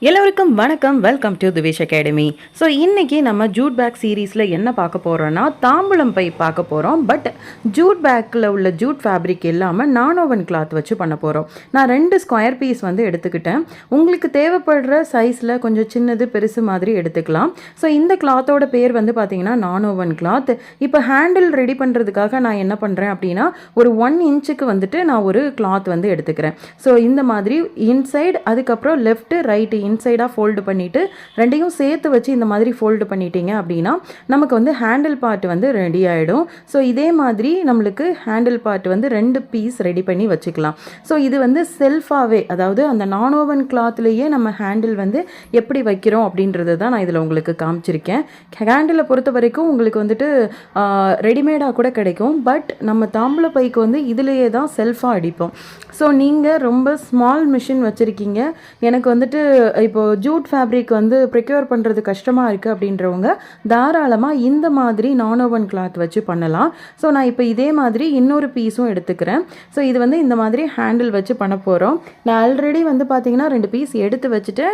எல்லோருக்கும் வணக்கம். Welcome to Divesh academy. So இன்றைக்கி நம்ம ஜூட் பேக் சீரீஸில் என்ன பார்க்க போகிறோன்னா தாம்பூலம் பை பார்க்க போகிறோம். பட் ஜூட் பேக்கில் உள்ள ஜூட் ஃபேப்ரிக் இல்லாமல் நானோவன் கிளாத் வச்சு பண்ண போகிறோம். நான் 2 ஸ்கொயர் பீஸ் வந்து எடுத்துக்கிட்டேன். உங்களுக்கு தேவைப்படுற சைஸில் கொஞ்சம் சின்னது பெருசு மாதிரி எடுத்துக்கலாம். ஸோ இந்த கிளாத்தோட பேர் வந்து பார்த்திங்கன்னா நானோவன் கிளாத். இப்போ ஹேண்டில் ரெடி பண்ணுறதுக்காக நான் என்ன பண்ணுறேன் அப்படின்னா ஒரு 1 இன்ச்சுக்கு வந்துட்டு நான் ஒரு கிளாத் வந்து எடுத்துக்கிறேன். ஸோ இந்த மாதிரி இன்சைடு அதுக்கப்புறம் லெஃப்ட்டு ரைட்டு இன்சைடாக ஃபோல்டு பண்ணிவிட்டு ரெண்டையும் சேர்த்து வச்சு இந்த மாதிரி ஃபோல்டு பண்ணிட்டீங்க அப்படின்னா நமக்கு வந்து ஹேண்டில் பார்ட் வந்து ரெடி ஆகிடும். ஸோ இதே மாதிரி நம்மளுக்கு ஹேண்டில் பார்ட் வந்து 2 பீஸ் ரெடி பண்ணி வச்சுக்கலாம். ஸோ இது வந்து செல்ஃபாகவே, அதாவது அந்த நானோவன் கிளாத்லேயே நம்ம ஹேண்டில் வந்து எப்படி வைக்கிறோம் அப்படின்றது தான் நான் இதில் உங்களுக்கு காமிச்சிருக்கேன். ஹேண்டிலை பொறுத்த வரைக்கும் உங்களுக்கு வந்துட்டு ரெடிமேடாக கூட கிடைக்கும். பட் நம்ம தாம்பூல பைக்கு வந்து இதிலேயே தான் செல்ஃபாக அடிப்போம். ஸோ நீங்கள் ரொம்ப ஸ்மால் மிஷின் வச்சுருக்கீங்க, எனக்கு வந்துட்டு இப்போது ஜூட் ஃபேப்ரிக் வந்து ப்ரிக்யூர் பண்ணுறது கஷ்டமாக இருக்குது அப்படின்றவங்க தாராளமாக இந்த மாதிரி நானோவன் கிளாத் வச்சு பண்ணலாம். ஸோ நான் இப்போ இதே மாதிரி இன்னொரு பீஸும் எடுத்துக்கிறேன். ஸோ இது வந்து இந்த மாதிரி ஹேண்டில் வச்சு பண்ண போகிறோம். நான் ஆல்ரெடி வந்து பார்த்திங்கன்னா 2 பீஸ் எடுத்து வச்சுட்டு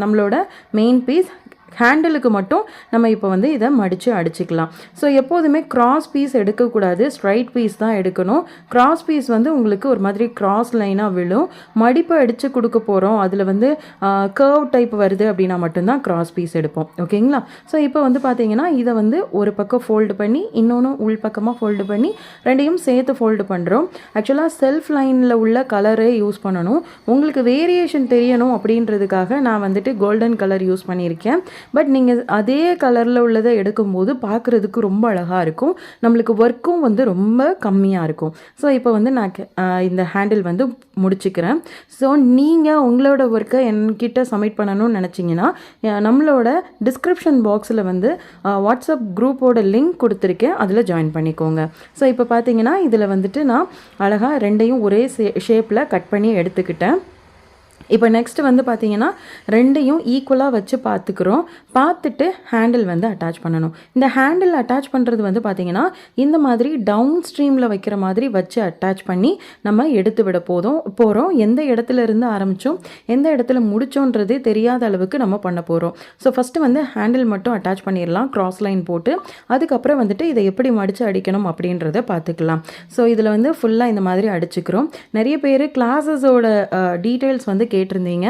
நம்மளோட மெயின் பீஸ் ஹேண்டிலுக்கு மட்டும் நம்ம இப்போ வந்து இதை மடித்து அடிச்சுக்கலாம். ஸோ எப்போதுமே கிராஸ் பீஸ் எடுக்கக்கூடாது, ஸ்ட்ரைட் பீஸ் தான் எடுக்கணும். கிராஸ் பீஸ் வந்து உங்களுக்கு ஒரு மாதிரி கிராஸ் லைனாக விழும். மடிப்பை அடித்து கொடுக்க போகிறோம், அதில் வந்து கர்வ் டைப் வருது அப்படின்னா மட்டும்தான் கிராஸ் பீஸ் எடுப்போம். ஓகேங்களா? ஸோ இப்போ வந்து பார்த்தீங்கன்னா இதை வந்து ஒரு பக்கம் ஃபோல்டு பண்ணி இன்னொன்று உள் பக்கமாக ஃபோல்டு பண்ணி ரெண்டையும் சேர்த்து ஃபோல்டு பண்ணுறோம். ஆக்சுவலாக செல்ஃப் லைனில் உள்ள கலரே யூஸ் பண்ணணும். உங்களுக்கு வேரியேஷன் தெரியணும் அப்படின்றதுக்காக நான் வந்துட்டு கோல்டன் கலர் யூஸ் பண்ணியிருக்கேன். பட் நீங்கள் அதே கலரில் உள்ளதை எடுக்கும்போது பார்க்குறதுக்கு ரொம்ப அழகாக இருக்கும், நம்மளுக்கு ஒர்க்கும் வந்து ரொம்ப கம்மியாக இருக்கும். ஸோ இப்போ வந்து நான் இந்த ஹேண்டில் வந்து முடிச்சுக்கிறேன். ஸோ நீங்கள் உங்களோட ஒர்க்கை என்கிட்ட சப்மிட் பண்ணணும்னு நினச்சிங்கன்னா நம்மளோட டிஸ்கிரிப்ஷன் பாக்ஸில் வந்து வாட்ஸ்அப் குரூப்போட லிங்க் கொடுத்துருக்கேன், அதில் ஜாயின் பண்ணிக்கோங்க. ஸோ இப்போ பார்த்தீங்கன்னா இதில் வந்துட்டு நான் அழகாக ரெண்டையும் ஒரே ஷேப்பில் கட் பண்ணி எடுத்துக்கிட்டேன். இப்போ நெக்ஸ்ட் வந்து பார்த்திங்கன்னா ரெண்டையும் ஈக்குவலாக வச்சு பார்த்துட்டு ஹேண்டில் வந்து அட்டாச் பண்ணணும். இந்த ஹேண்டில் அட்டாச் பண்ணுறது வந்து பார்த்திங்கன்னா இந்த மாதிரி டவுன் ஸ்ட்ரீமில் வைக்கிற மாதிரி வச்சு அட்டாச் பண்ணி நம்ம எடுத்து விட போகிறோம். எந்த இடத்துல இருந்து ஆரம்பித்தோம் எந்த இடத்துல முடிச்சோன்றதே தெரியாத அளவுக்கு நம்ம பண்ண போகிறோம். ஸோ ஃபஸ்ட்டு வந்து ஹேண்டில் மட்டும் அட்டாச் பண்ணிடலாம் க்ராஸ் லைன் போட்டு. அதுக்கப்புறம் வந்துட்டு இதை எப்படி மடித்து அடிக்கணும் அப்படின்றத பார்த்துக்கலாம். ஸோ இதில் வந்து ஃபுல்லாக இந்த மாதிரி அடிச்சுக்கிறோம். நிறைய பேர் கிளாஸஸோட டீட்டெயில்ஸ் வந்து கேட்டிருந்தீங்க.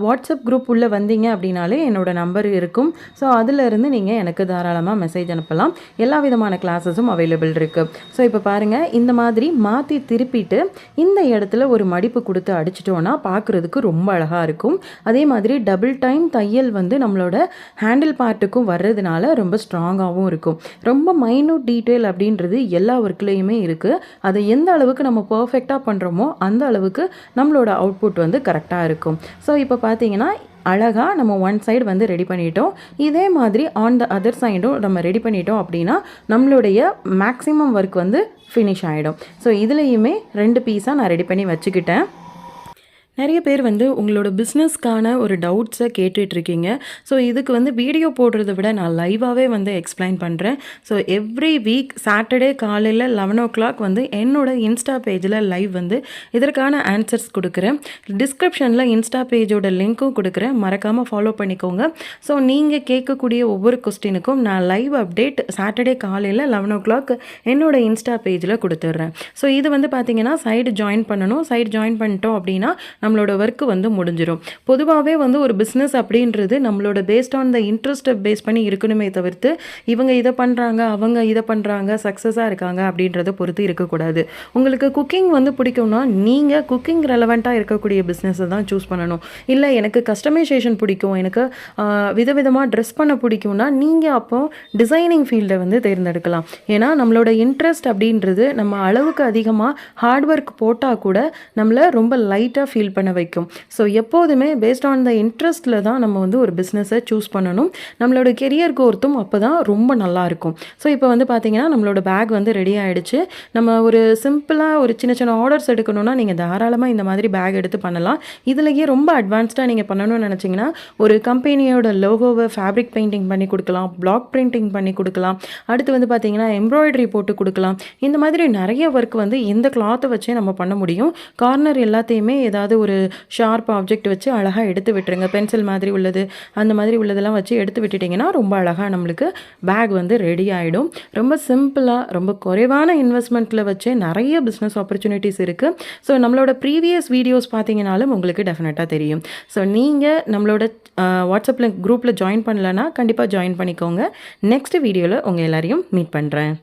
வாட்ஸ்அப் குரூப் உள்ளே வந்தீங்க அப்படின்னாலே என்னோட நம்பர் இருக்கும். ஸோ அதிலிருந்து நீங்கள் எனக்கு தாராளமாக மெசேஜ் அனுப்பலாம். எல்லா விதமான கிளாஸஸும் அவைலபிள் இருக்குது. ஸோ இப்போ பாருங்கள், இந்த மாதிரி மாற்றி திருப்பிட்டு இந்த இடத்துல ஒரு மடிப்பு கொடுத்து அடிச்சிட்டோன்னா பார்க்குறதுக்கு ரொம்ப அழகாக இருக்கும். அதே மாதிரி டபுள் டைம் தையல் வந்து நம்மளோட ஹேண்டில் பார்ட்டுக்கும் வர்றதுனால ரொம்ப ஸ்ட்ராங்காகவும் இருக்கும். ரொம்ப மைனூட் டீட்டெயில் அப்படின்றது எல்லா ஒர்க்லேயுமே இருக்குது. அதை எந்த அளவுக்கு நம்ம பர்ஃபெக்டாக பண்ணுறோமோ அந்த அளவுக்கு நம்மளோட அவுட்புட் வந்து கரெக்டாக இருக்கும். ஸோ இப்போ பார்த்தீங்கன்னா அழகாக நம்ம ஒன் சைடு வந்து ரெடி பண்ணிட்டோம். இதே மாதிரி ஆன் த அதர் சைடும் நம்ம ரெடி பண்ணிட்டோம் அப்படின்னா நம்மளுடைய மேக்ஸிமம் ஒர்க் வந்து ஃபினிஷ் ஆகிடும். ஸோ இதுலேயுமே 2 பீஸாக நான் ரெடி பண்ணி வச்சுக்கிட்டேன். நிறைய பேர் வந்து உங்களோட பிஸ்னஸ்க்கான ஒரு டவுட்ஸை கேட்டுட்ருக்கீங்க. ஸோ இதுக்கு வந்து வீடியோ போடுறத விட நான் லைவாகவே வந்து எக்ஸ்பிளைன் பண்ணுறேன். ஸோ எவ்ரி வீக் சாட்டர்டே காலையில் 11 o'clock வந்து என்னோட இன்ஸ்டா பேஜில் லைவ் வந்து இதற்கான ஆன்சர்ஸ் கொடுக்குறேன். டிஸ்கிரிப்ஷனில் இன்ஸ்டா பேஜோட லிங்க்கும் கொடுக்குறேன், மறக்காமல் ஃபாலோ பண்ணிக்கோங்க. ஸோ நீங்கள் கேட்கக்கூடிய ஒவ்வொரு கொஸ்டினுக்கும் நான் லைவ் அப்டேட் சாட்டர்டே காலையில் 11 o'clock என்னோட இன்ஸ்டா பேஜில் கொடுத்துட்றேன். ஸோ இது வந்து பார்த்திங்கன்னா சைடு ஜாயின் பண்ணணும். சைடு ஜாயின் பண்ணிட்டோம் அப்படின்னா நம்மளோட ஒர்க்கு வந்து முடிஞ்சிடும். பொதுவாகவே வந்து ஒரு பிஸ்னஸ் அப்படின்றது நம்மளோட பேஸ்ட் ஆன் த இன்ட்ரெஸ்ட்டை பேஸ் பண்ணி இருக்கணுமே தவிர்த்து இவங்க இதை பண்ணுறாங்க அவங்க இதை பண்ணுறாங்க சக்ஸஸாக இருக்காங்க அப்படின்றத பொறுத்து இருக்கக்கூடாது. உங்களுக்கு குக்கிங் வந்து பிடிக்கும்னா நீங்கள் குக்கிங் ரெலவெண்ட்டாக இருக்கக்கூடிய பிஸ்னஸை தான் சூஸ் பண்ணணும். இல்லை எனக்கு கஸ்டமைசேஷன் பிடிக்கும், எனக்கு விதவிதமாக ட்ரெஸ் பண்ண பிடிக்கும்னா நீங்கள் அப்போ டிசைனிங் ஃபீல்டை வந்து தேர்ந்தெடுக்கலாம். ஏன்னா நம்மளோட இன்ட்ரெஸ்ட் அப்படின்றது நம்ம அளவுக்கு அதிகமாக ஹார்ட் ஒர்க் போட்டால் கூட நம்மளை ரொம்ப லைட்டாக ஃபீல் பண்ண வைக்கும். ஸோ எப்போதுமே பேஸ்ட் ஆன் த இன்ட்ரெஸ்ட்டில் தான் நம்ம வந்து ஒரு பிஸ்னஸை சூஸ் பண்ணணும். நம்மளோட கெரியர் கோர்த்தும் அப்போ தான் ரொம்ப நல்லாயிருக்கும். ஸோ இப்போ வந்து பார்த்திங்கன்னா நம்மளோட பேக் வந்து ரெடி ஆகிடுச்சு. நம்ம ஒரு சிம்பிளாக ஒரு சின்ன சின்ன ஆர்டர்ஸ் எடுக்கணும்னா நீங்கள் தாராளமாக இந்த மாதிரி பேக் எடுத்து பண்ணலாம். இதுலேயே ரொம்ப அட்வான்ஸ்டாக நீங்கள் பண்ணணும்னு நினச்சிங்கன்னா ஒரு கம்பெனியோட லோகோவை ஃபேப்ரிக் பெயிண்டிங் பண்ணி கொடுக்கலாம், பிளாக் பிரிண்டிங் பண்ணி கொடுக்கலாம், அடுத்து வந்து பார்த்திங்கன்னா எம்ப்ராய்டரி போட்டு கொடுக்கலாம். இந்த மாதிரி நிறைய ஒர்க் வந்து இந்த கிளாத்தை வச்சே நம்ம பண்ண முடியும். கார்னர் எல்லாத்தையுமே ஏதாவது ஒரு ஷார்ப் ஆப்ஜெக்ட் வச்சு அழகாக எடுத்து விட்டுருங்க. பென்சில் மாதிரி உள்ளது அந்த மாதிரி உள்ளதெல்லாம் வச்சு எடுத்து விட்டுட்டிங்கன்னா ரொம்ப அழகாக நம்மளுக்கு பேக் வந்து ரெடி ஆகிடும். ரொம்ப சிம்பிளாக ரொம்ப குறைவான இன்வெஸ்ட்மெண்ட்டில் வச்சே நிறைய பிஸ்னஸ் ஆப்பர்ச்சுனிட்டிஸ் இருக்குது. ஸோ நம்மளோட ப்ரீவியஸ் வீடியோஸ் பார்த்தீங்கனாலும் உங்களுக்கு டெஃபினட்டாக தெரியும். ஸோ நீங்கள் நம்மளோட வாட்ஸ்அப்பில் குரூப்பில் ஜாயின் பண்ணலன்னா கண்டிப்பாக ஜாயின் பண்ணிக்கோங்க. நெக்ஸ்ட் வீடியோவில் உங்கள் எல்லாரையும் மீட் பண்ணுறேன்.